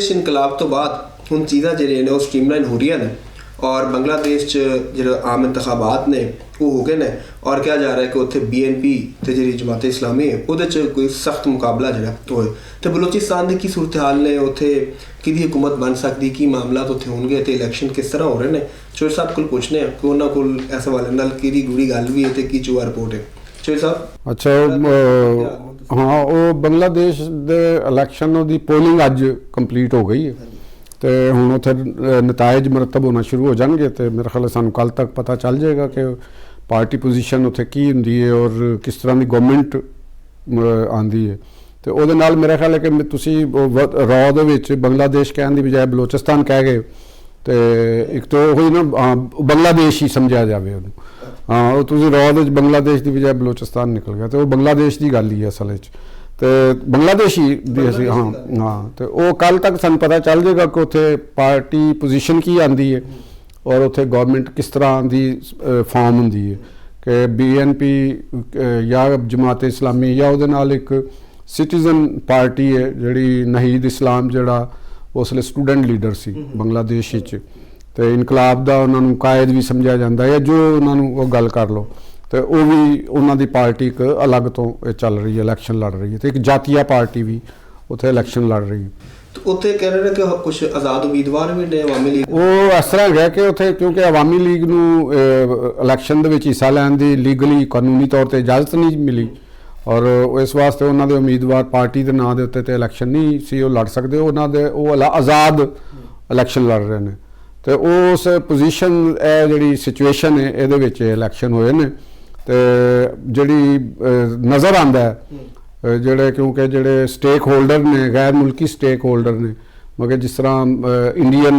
बांग्लादेश इनकलाब तो बाद हुण चीज़ां जिहड़ियां ने स्ट्रीमलाइन हो रही ने और बांग्लादेश जो आम इंतखाबात ने वो हो गए हैं और क्या जा रहा है कि उत्थे BNP ते जी जमात इस्लामी है वो कोई सख्त मुकाबला जो होए तो बलोचिस्तान की की सूरत हाल ने उत्थे कि हुकूमत बन सकती की मामला उत्थे होंगे तो इलैक्शन किस तरह हो रहे हैं। चोर साहब को पूछने कि उन्होंने को इस हवाले नाल किहड़ी गूढ़ी गल भी है तो की चूहा रिपोर्ट है। चोर साहब अच्छा हाँ वो बांग्लादेश दे इलैक्शन दी पोलिंग अज कंप्लीट हो गई है तो हुण उत्थे नताइज मरतब होना शुरू हो जाएंगे तो मेरे ख्याल सानू कल तक पता चल जाएगा कि पार्टी पोजीशन उत्थे की हुंदी है और किस तरह की गवर्नमेंट आंदी है। तो उहदे नाल मेरा ख्याल है कि तुसीं रॉ दे विच बांग्लादेश कहण दी बजाय बलोचिस्तान कह गए तो एक तो वही ना बांग्लादेश ही समझा जाए हाँ वो तुसीं रॉ दे बांग्लादेश की बजाय बलोचिस्तान निकल गया तो वो बांग्लादेश की गल ही है असल तो बांग्लादेशी भी असी हाँ हाँ तो वो कल तक सानू पता चल जाएगा कि उत्थे पार्टी पोजीशन की आती है और उत्थे गवर्नमेंट किस तरह की फॉर्म होंदी है कि BNP या जमात इस्लामी या उहदे नाल एक सिटीजन पार्टी है जिहड़ी नहीद इस्लाम जिहड़ा उसले स्टूडेंट लीडर सी बांग्लादेश तो इनकलाब का उन्होंने कायद भी समझा जाता है जो उन्होंने वो गल कर लो तो वह भी उन्होंने पार्टी एक अलग तो चल रही है इलैक्शन लड़ रही है तो एक जातीय पार्टी भी उत्थे इलैक्शन लड़ रही है। तो उत्थे कह रहे हैं कि कुछ आज़ाद उम्मीदवार भी ने अवामी लीग वो इस तरह है कि उत्थे क्योंकि अवामी लीग नूं इलैक्शन दे विच हिस्सा लैण दी लीगली कानूनी तौर पर इजाजत नहीं मिली और इस वास्ते उन्होंने उम्मीदवार पार्टी के नाम के उत्ते तो इलैक्शन नहीं सी लड़ सकते उन्होंने वो आज़ाद इलैक्शन लड़ रहे हैं तो उस पोजीशन जी सिचुएशन है ये इलैक्शन होए ने तो जी नज़र आता है जोड़े क्योंकि जोड़े स्टेक होल्डर ने गैर मुल्की स्टेक होल्डर ने मगर जिस तरह इंडियन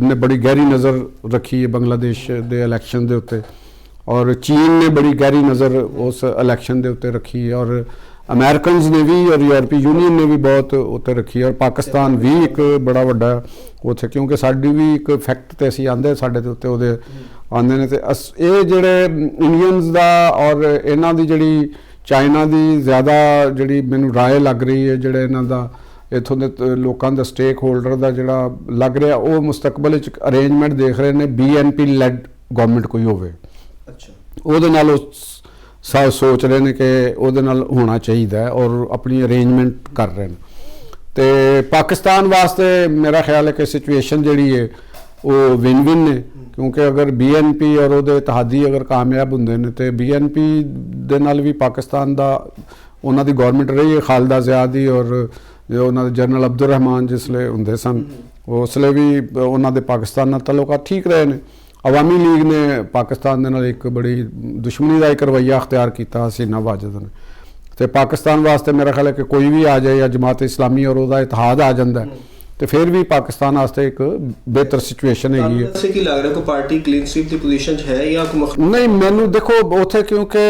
ने बड़ी गहरी नज़र रखी है बांग्लादेश के इलैक्शन के उत्ते और चीन ने बड़ी गहरी नज़र उस इलैक्शन के उत्ते रखी है और अमेरिकनस ने भी और यूरोपी यूनियन ने भी बहुत उत्ते रखी है और पाकिस्तान भी एक बड़ा वड्डा उत्थे क्योंकि साडी भी एक फैक्ट तो असीं आंदे साडे उत्ते उहदे आंदे ने ते ये जिहड़े इंडियंस दा और इन्हां दी जिहड़ी चाइना दी ज़्यादा जिहड़ी मैनूं राय लग रही है जिहड़े इन्हां दा इत्थों दे लोकां दा स्टेक होल्डर दा जिहड़ा लग रहा वो मुस्तकबल च अरेंजमेंट देख रहे हैं BNP लैड गवर्नमेंट कोई होवे अच्छा उहदे नाल सोच रहे हैं कि उहदे नाल होना चाहिए और अपनी अरेंजमेंट कर रहे हैं तो पाकिस्तान वास्ते मेरा ख्याल है कि सिचुएशन जिहड़ी है वो विन विन है क्योंकि अगर BNP और उहदे इत्तेहादी अगर कामयाब होंदे ने तो BNP दे नाल भी पाकिस्तान दा उन्हां दी गवर्नमेंट रही है खालिदा ज़िया दी और जो उन्हां दे जनरल अब्दुल रहमान जिसले होंदे सन उसले भी उन्हां दे पाकिस्तान नाल तल्लुकात ठीक रहे ने। अवामी लीग ने पाकिस्तान दे नाल एक बड़ी दुश्मनी का एक रवैया अख्तियार किया हसीना वाजिद ने तो पाकिस्तान वास्ते मेरा ख्याल है कि कोई भी आ जाए या जमात इस्लामी और उसका इतिहाद आ जाता है तो फिर भी पाकिस्तान वास्ते एक बेहतर सिचुएशन हैगी है। की लग रहा है कोई पार्टी क्लीन स्वीप की पोजीशन है या नहीं मैनू देखो उत्थे क्योंकि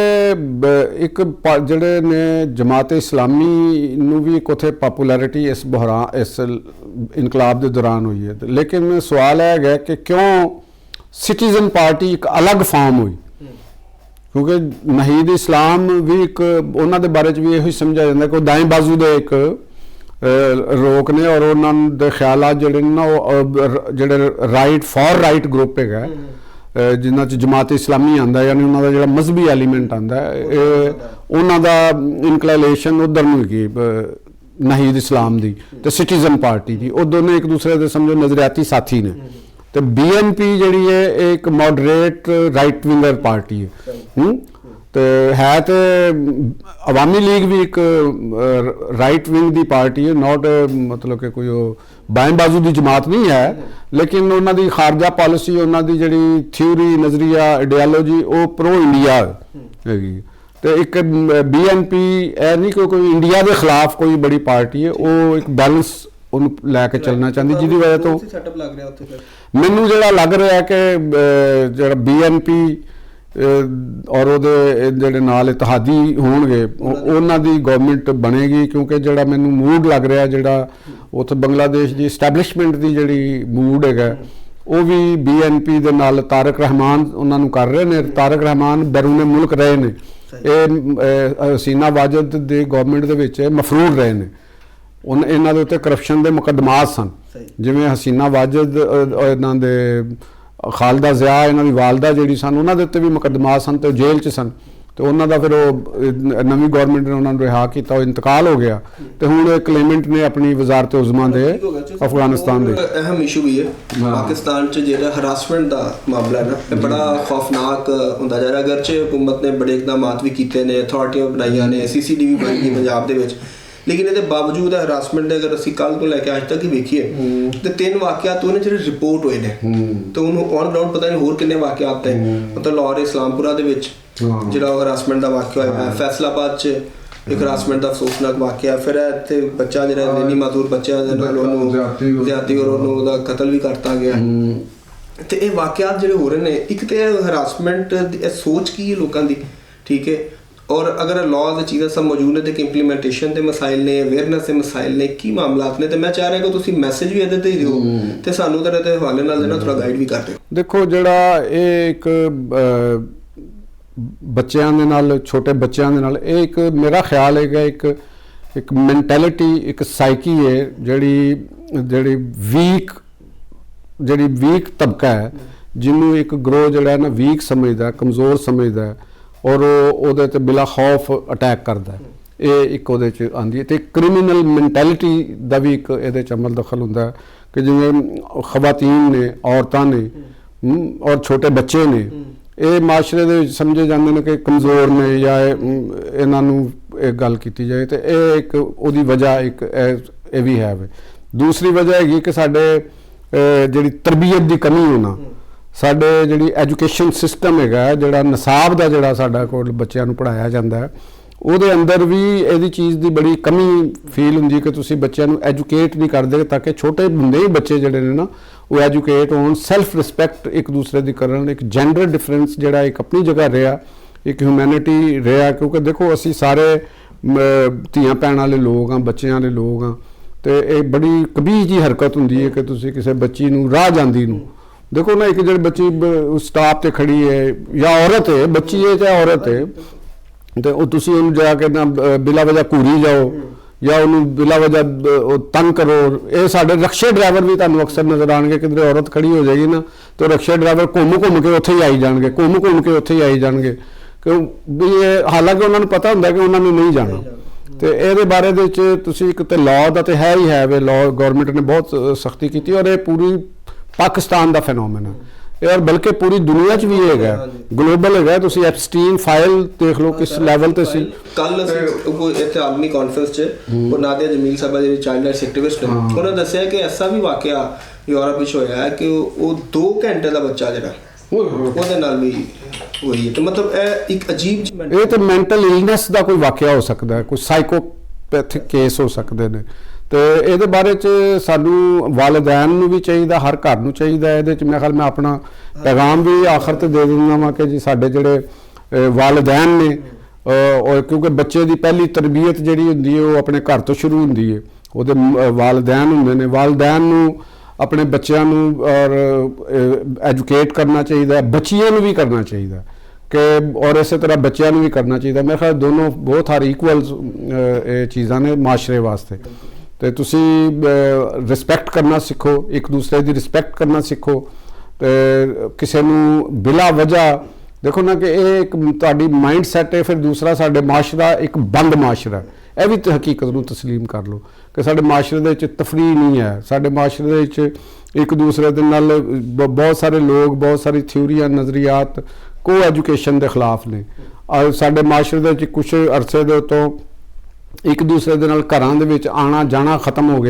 एक जिहड़े ने जमात इस्लामी नू भी एक उत्थे पॉपुलैरिटी इस बहरान इस इनकलाब के दौरान हुई है लेकिन सवाल है कि क्यों सिटीजन पार्टी एक अलग फॉर्म हुई क्योंकि नहीद इस्लाम भी एक उन्होंने बारे भी यही समझा जाता है कि दाएं बाजू के एक लोग ने और उन्होंने ख्याल जोड़े ना जोड़े राइट फॉर राइट ग्रुप है जिन्हों जमात इस्लामी आता यानी उन्होंने जो मजहबी एलीमेंट आता है उन्होंने इनकलेशन उधर की नहीद इस्लाम की तो सिटीजन पार्टी की वो दोनों एक दूसरे के समझो नजरियाती साथी ने तो BNP जी है एक मॉडरेट राइट विंगर पार्टी है तो अवामी लीग भी एक राइट विंग की पार्टी है नॉट मतलब कि कोई बाएं बाजू की जमात नहीं है लेकिन उन्होंने खारजा पॉलिसी उन्होंने जी थ्योरी नज़रिया आइडियालॉजी वो प्रो इंडिया हैगी तो एक BNP है नहीं कोई इंडिया के खिलाफ कोई बड़ी पार्टी है वो एक बैलेंस उन्होंने लैके चलना चाहती जिसकी वजह तो मैनू जो लग रहा है कि जो BNP और वो नाल इतिहादी होणगे उन्हां दी गवर्नमेंट बनेगी क्योंकि जो मैनू मूड लग रहा जो उत्थे बांग्लादेश की इस्टैबलिशमेंट की जी मूड है वो भी BNP दे नाल तारक रहमान उन्होंने कर रहे हैं तारक रहमान बैरूने मुल्क रहे हैं ये हसीना वाजिद दी गवर्नमेंट दे विच मफरूर रहे हैं ਇਹਨਾਂ ਦੇ ਉੱਤੇ ਕਰਪਸ਼ਨ ਦੇ ਮੁਕੱਦਮਾਤ ਸਨ। ਜਿਵੇਂ ਹਸੀਨਾ ਵਾਜਦ, ਇਹਨਾਂ ਦੇ ਖਾਲਦਾ ਜ਼ਿਆ, ਇਹਨਾਂ ਦੀ ਵਾਲਦਾ ਜਿਹੜੀ ਸਨ, ਉਹਨਾਂ ਦੇ ਉੱਤੇ ਵੀ ਮੁਕੱਦਮਾਤ ਸਨ ਤੇ ਜੇਲ੍ਹ 'ਚ ਸਨ। ਤੇ ਉਹਨਾਂ ਦਾ ਫਿਰ ਉਹ ਨਵੀਂ ਗਵਰਨਮੈਂਟ ਨੇ ਉਹਨਾਂ ਨੂੰ ਰਿਹਾ ਕੀਤਾ, ਉਹ ਇੰਤਕਾਲ ਹੋ ਗਿਆ। ਤੇ ਹੁਣ ਕਲੇਮੈਂਟ ਨੇ ਆਪਣੀ ਵਜ਼ਾਰਤ ਉਜ਼ਮਾ ਦੇ ਅਫਗਾਨਿਸਤਾਨ ਦੇ ਅਹਿਮ ਇਸ਼ੂ ਵੀ ਹੈ ਪਾਕਿਸਤਾਨ 'ਚ ਜਿਹੜਾ ਹਰਾਸਮੈਂਟ ਦਾ ਮਾਮਲਾ ਹੈ ਨਾ, ਇਹ ਬੜਾ ਖੌਫਨਾਕ ਹੁੰਦਾ ਜਾ ਰਿਹਾ। ਅਗਰਚੇ ਹੁਕੂਮਤ ਨੇ ਬੜੇ ਇਕਦਾਮਾਤ ਵੀ ਕੀਤੇ ਨੇ, ਅਥਾਰਟੀਆਂ ਬਣਾਈਆਂ ਨੇ, CCTV ਬਣ ਗਈ ਪੰਜਾਬ ਦੇ ਵਿੱਚ, ਲੇਕਿਨ ਇਹਦੇ ਬਾਵਜੂਦ ਹਰਾਸਮੈਂਟ ਦੇ ਅਗਰ ਅਸੀਂ ਕੱਲ੍ਹ ਤੋਂ ਲੈ ਕੇ ਅੱਜ ਤੱਕ ਹੀ ਵੇਖੀਏ ਤੇ 3 ਵਾਕਿਆਤ ਉਹਨੇ ਜਿਹੜੇ ਰਿਪੋਰਟ ਹੋਏ ਨੇ, ਤੇ ਉਹਨੂੰ ਔਨ ਗਰਾਊਂਡ ਪਤਾ ਨਹੀਂ ਹੋਰ ਕਿੰਨੇ ਵਾਕਿਆਤ ਨੇ। ਮਤਲਬ ਲਾਹੌਰ ਇਸਲਾਮਪੁਰਾ ਦੇ ਵਿੱਚ ਜਿਹੜਾ ਹਰਾਸਮੈਂਟ ਦਾ ਵਾਕਿਆ ਹੋਇਆ, ਫੈਸਲਾਬਾਦ 'ਚ ਇੱਕ ਹਰਾਸਮੈਂਟ ਦਾ ਅਫਸੋਸਨਾਕ ਵਾਕਿਆ, ਫਿਰ ਇੱਥੇ ਬੱਚਾ ਜਿਹੜਾ ਨੀਨੀ ਮਾਤੂਰ ਬੱਚਾ ਦੇ ਨਾਲ ਉਹਨੂੰ ਜ਼ਿਆਦਤੀ ਔਰ ਉਹਨੂੰ ਉਹਦਾ ਕਤਲ ਵੀ ਕਰਤਾ ਗਿਆ। ਤੇ ਇਹ ਵਾਕਿਆਤ ਜਿਹੜੇ ਹੋ ਰਹੇ ਨੇ, ਇੱਕ ਤੇ ਹਰਾਸਮੈਂਟ ਦੀ ਇਹ ਸੋਚ ਕੀ ਹੈ ਲੋਕਾਂ ਦੀ, ਠੀਕ ਹੈ, ਔਰ ਅਗਰ ਲਾਅ ਦੀ ਚੀਜ਼ਾਂ ਸਭ ਮੌਜੂਦ ਨੇ ਤੇ ਇੰਪਲੀਮੈਂਟੇਸ਼ਨ ਦੇ ਮਸਾਇਲ ਨੇ, ਅਵੇਅਰਨੈਸ ਦੇ ਮਸਾਇਲ ਨੇ, ਕੀ ਮਾਮਲਾਤ ਨੇ। ਤੇ ਮੈਂ ਚਾਹ ਰਿਹਾ ਕਿ ਤੁਸੀਂ ਮੈਸੇਜ ਵੀ ਇਹਦੇ ਤੇ ਹੀ ਦਿਓ ਤੇ ਸਾਨੂੰ ਤਾਂ ਇਹਦੇ ਹਵਾਲੇ ਨਾਲ ਨਾ ਥੋੜਾ ਗਾਈਡ ਵੀ ਕਰ ਦਿਓ। ਦੇਖੋ, ਜਿਹੜਾ ਇਹ ਇੱਕ ਬੱਚਿਆਂ ਦੇ ਨਾਲ, ਛੋਟੇ ਬੱਚਿਆਂ ਦੇ ਨਾਲ, ਇਹ ਇੱਕ ਮੇਰਾ ਖਿਆਲ ਹੈਗਾ ਇੱਕ ਮੈਂਟੈਲਿਟੀ, ਇੱਕ ਸਾਈਕੀ ਹੈ ਜਿਹੜੀ ਵੀਕ ਤਬਕਾ ਹੈ, ਜਿਹਨੂੰ ਇੱਕ ਗਰੋਹ ਜਿਹੜਾ ਨਾ ਵੀਕ ਸਮਝਦਾ, ਕਮਜ਼ੋਰ ਸਮਝਦਾ, ਔਰ ਉਹਦੇ ਤੇ ਬਿਲਾ ਖੌਫ ਅਟੈਕ ਕਰਦਾ। ਇਹ ਇੱਕ ਉਹਦੇ 'ਚ ਆਉਂਦੀ ਹੈ। ਤੇ ਕ੍ਰਿਮੀਨਲ ਮੈਂਟੈਲਿਟੀ ਦਾ ਵੀ ਇੱਕ ਇਹਦੇ 'ਚ ਅਮਲ ਦਖਲ ਹੁੰਦਾ ਕਿ ਜਿਵੇਂ ਖਵਾਤੀਨ ਨੇ, ਔਰਤਾਂ ਨੇ ਔਰ ਛੋਟੇ ਬੱਚੇ ਨੇ, ਇਹ ਮਾਸ਼ਰੇ ਦੇ ਵਿੱਚ ਸਮਝੇ ਜਾਂਦੇ ਨੇ ਕਿ ਕਮਜ਼ੋਰ ਨੇ ਜਾਂ ਇਹਨਾਂ ਨੂੰ ਇਹ ਗੱਲ ਕੀਤੀ ਜਾਏ। ਤੇ ਇਹ ਇੱਕ ਉਹਦੀ ਵਜ੍ਹਾ ਇੱਕ ਇਹ ਵੀ ਹੈ। ਦੂਸਰੀ ਵਜ੍ਹਾ ਹੈਗੀ ਕਿ ਸਾਡੇ ਜਿਹੜੀ ਤਰਬੀਅਤ ਦੀ ਕਮੀ ਹੋਣਾ, ਸਾਡੇ ਜਿਹੜੀ ਐਜੂਕੇਸ਼ਨ ਸਿਸਟਮ ਹੈਗਾ, ਜਿਹੜਾ ਨਿਸਾਬ ਦਾ ਜਿਹੜਾ ਸਾਡਾ ਕੋਲ ਬੱਚਿਆਂ ਨੂੰ ਪੜ੍ਹਾਇਆ ਜਾਂਦਾ, ਉਹਦੇ ਅੰਦਰ ਵੀ ਇਹਦੀ ਚੀਜ਼ ਦੀ ਬੜੀ ਕਮੀ ਫੀਲ ਹੁੰਦੀ ਕਿ ਤੁਸੀਂ ਬੱਚਿਆਂ ਨੂੰ ਐਜੂਕੇਟ ਨਹੀਂ ਕਰਦੇ ਤਾਂ ਕਿ ਛੋਟੇ ਹੁੰਦੇ ਹੀ ਬੱਚੇ ਜਿਹੜੇ ਨੇ ਨਾ ਉਹ ਐਜੂਕੇਟ ਹੋਣ, ਸੈਲਫ ਰਿਸਪੈਕਟ ਇੱਕ ਦੂਸਰੇ ਦੀ ਕਰਨ, ਇੱਕ ਜੈਂਡਰ ਡਿਫਰੈਂਸ ਜਿਹੜਾ ਇੱਕ ਆਪਣੀ ਜਗ੍ਹਾ ਰਿਹਾ, ਇੱਕ ਹਿਊਮੈਨਿਟੀ ਰਿਹਾ। ਕਿਉਂਕਿ ਦੇਖੋ, ਅਸੀਂ ਸਾਰੇ ਧੀਆਂ ਭੈਣਾਂ ਵਾਲੇ ਲੋਕ ਹਾਂ, ਬੱਚਿਆਂ ਵਾਲੇ ਲੋਕ ਹਾਂ, ਤੇ ਇਹ ਬੜੀ ਕਬੀਹ ਜਿਹੀ ਹਰਕਤ ਹੁੰਦੀ ਹੈ ਕਿ ਤੁਸੀਂ ਕਿਸੇ ਬੱਚੀ ਨੂੰ ਰਾਹ ਜਾਂਦੀ ਨੂੰ ਦੇਖੋ ਨਾ, ਇੱਕ ਜਿਹੜੀ ਬੱਚੀ ਸਟਾਪ ਤੇ ਖੜੀ ਹੈ ਜਾਂ ਔਰਤ ਹੈ, ਬੱਚੀ ਹੈ ਚਾਹੇ ਔਰਤ ਹੈ, ਤੇ ਉਹ ਤੁਸੀਂ ਉਹਨੂੰ ਜਾ ਕੇ ਨਾ ਬਿਲਾ ਵਜ੍ਹਾ ਘੂਰੀ ਜਾਓ ਜਾਂ ਉਹਨੂੰ ਬਿਲਾ ਵਜ੍ਹਾ ਤੰਗ ਕਰੋ। ਇਹ ਸਾਡੇ ਰਕਸ਼ੇ ਡਰਾਈਵਰ ਵੀ ਤੁਹਾਨੂੰ ਅਕਸਰ ਨਜ਼ਰ ਆਉਣਗੇ, ਕਿਧਰੇ ਔਰਤ ਖੜੀ ਹੋ ਜਾਏਗੀ ਨਾ ਤੇ ਰਕਸ਼ੇ ਡਰਾਈਵਰ ਘੁੰਮ ਕੇ ਉੱਥੇ ਹੀ ਆਈ ਜਾਣਗੇ, ਘੁੰਮ ਕੇ ਉੱਥੇ ਹੀ ਆਈ ਜਾਣਗੇ, ਕਿਉਂ ਵੀ ਇਹ ਹਾਲਾਂਕਿ ਉਹਨਾਂ ਨੂੰ ਪਤਾ ਹੁੰਦਾ ਕਿ ਉਹਨਾਂ ਨੂੰ ਨਹੀਂ ਜਾਣਾ। ਤੇ ਇਹਦੇ ਬਾਰੇ ਦੇ ਵਿੱਚ ਤੁਸੀਂ ਇੱਕ ਤੇ ਲਾਅ ਦਾ ਤੇ ਹੈ ਹੀ ਹੈ ਵੇ, ਲਾਅ ਗਵਰਨਮੈਂਟ ਨੇ ਬਹੁਤ ਸਖਤੀ ਕੀਤੀ ਔਰ ਇਹ ਪੂਰੀ ਪਾਕਿਸਤਾਨ ਦਾ ਫੈਨੋਮੈਨ ਹੈ, ਔਰ ਬਲਕਿ ਪੂਰੀ ਦੁਨੀਆ 'ਚ ਵੀ ਹੈਗਾ, ਗਲੋਬਲ ਹੈਗਾ। ਤੁਸੀਂ ਐਪਸਟੀਨ ਫਾਈਲ ਦੇਖ ਲਓ ਕਿਸ ਲੈਵਲ ਤੇ ਸੀ। ਕੱਲ ਅਸੀਂ ਇੱਥੇ ਆਲਮੀ ਕਾਨਫਰੰਸ 'ਚ ਉਹ ਨਾਦਿਆ ਜਮੀਲ ਸਾਹਿਬਾ ਜਿਹੜੀ ਚਾਈਲਡ ਰਾਈਟਸ ਐਕਟਿਵਿਸਟ ਨੇ, ਉਹਨਾਂ ਦੱਸਿਆ ਕਿ ਐਸਾ ਵੀ ਵਾਕਿਆ ਯੂਰਪ ਵਿੱਚ ਹੋਇਆ ਹੈ ਕਿ ਉਹ 2 ਘੰਟੇ ਦਾ ਬੱਚਾ ਜਿਹੜਾ ਉਹਦੇ ਨਾਲ ਵੀ ਹੋਈ ਹੈ। ਤੇ ਮਤਲਬ ਇਹ ਇੱਕ ਅਜੀਬ, ਇਹ ਤਾਂ ਮੈਂਟਲ ਇਲਨੈਸ ਦਾ ਕੋਈ ਵਾਕਿਆ ਹੋ ਸਕਦਾ ਹੈ, ਕੋਈ ਸਾਈਕੋਪੈਥਿਕ ਕੇਸ ਹੋ ਸਕਦੇ ਨੇ। ਤੇ ਇਹਦੇ ਬਾਰੇ 'ਚ ਸਾਨੂੰ ਵਾਲਿदैन ਨੂੰ ਵੀ ਚਾਹੀਦਾ, ਹਰ ਘਰ ਨੂੰ ਚਾਹੀਦਾ। ਇਹਦੇ 'ਚ ਮੈਂ ਆਪਣਾ ਪੈਗਾਮ ਵੀ ਆਖਰ ਤੇ ਦੇ ਦਿੰਦਾ ਵਾਂ ਕਿ ਜੀ ਸਾਡੇ ਜਿਹੜੇ ਵਾਲਿदैन ਨੇ, ਔਰ ਕਿਉਂਕਿ ਬੱਚੇ ਦੀ ਪਹਿਲੀ ਤਰਬੀਅਤ ਜਿਹੜੀ ਹੁੰਦੀ ਹੈ ਉਹ ਆਪਣੇ ਘਰ ਤੋਂ ਸ਼ੁਰੂ ਹੁੰਦੀ ਹੈ, ਉਹਦੇ ਵਾਲਿदैन ਹੁੰਦੇ ਨੇ। ਵਾਲਿदैन ਨੂੰ ਆਪਣੇ ਬੱਚਿਆਂ ਨੂੰ ਔਰ ਐਜੂਕੇਟ ਕਰਨਾ ਚਾਹੀਦਾ, ਬੱਚਿਆਂ ਨੂੰ ਵੀ ਕਰਨਾ ਚਾਹੀਦਾ ਕਿ ਔਰ ਇਸੇ ਤਰ੍ਹਾਂ ਬੱਚਿਆਂ ਨੂੰ ਵੀ ਕਰਨਾ ਚਾਹੀਦਾ। ਮੇਰੇ ਖਿਆਲ ਦੋਨੋਂ ਬਹੁਤ ਹਰ ਇਕੁਅਲ ਇਹ ਚੀਜ਼ਾਂ ਨੇ ਮਾਸ਼ਰੇ ਵਾਸਤੇ। ਤੇ ਤੁਸੀਂ ਰਿਸਪੈਕਟ ਕਰਨਾ ਸਿੱਖੋ, ਇੱਕ ਦੂਸਰੇ ਦੀ ਰਿਸਪੈਕਟ ਕਰਨਾ ਸਿੱਖੋ। ਤੇ ਕਿਸੇ ਨੂੰ ਬਿਲਾ ਵਜ੍ਹਾ ਦੇਖੋ ਨਾ ਕਿ ਇਹ ਇੱਕ ਤੁਹਾਡੀ ਮਾਈਂਡ ਸੈਟ ਹੈ। ਫਿਰ ਦੂਸਰਾ, ਸਾਡੇ ਮਾਸ਼ਰਾ ਇੱਕ ਬੰਦ ਮਾਸ਼ਰਾ, ਇਹ ਵੀ ਹਕੀਕਤ ਨੂੰ ਤਸਲੀਮ ਕਰ ਲਓ ਕਿ ਸਾਡੇ ਮਾਸ਼ਰੇ ਦੇ ਵਿੱਚ ਤਫਰੀਹ ਨਹੀਂ ਹੈ। ਸਾਡੇ ਮਾਸ਼ਰੇ ਦੇ ਵਿੱਚ ਇੱਕ ਦੂਸਰੇ ਦੇ ਨਾਲ ਬਹੁਤ ਸਾਰੇ ਲੋਕ, ਬਹੁਤ ਸਾਰੀ ਥਿਊਰੀਆਂ, ਨਜ਼ਰੀਆਤ ਕੋ ਐਜੂਕੇਸ਼ਨ ਦੇ ਖਿਲਾਫ ਨੇ। ਔਰ ਸਾਡੇ ਮਾਸ਼ਰੇ ਦੇ ਵਿੱਚ ਕੁਛ ਅਰਸੇ ਦੇ ਤੋਂ ਇੱਕ ਦੂਸਰੇ ਦੇ ਨਾਲ ਘਰਾਂ ਦੇ ਵਿੱਚ ਆਣਾ ਜਾਣਾ ਖਤਮ ਹੋ ਗਿਆ।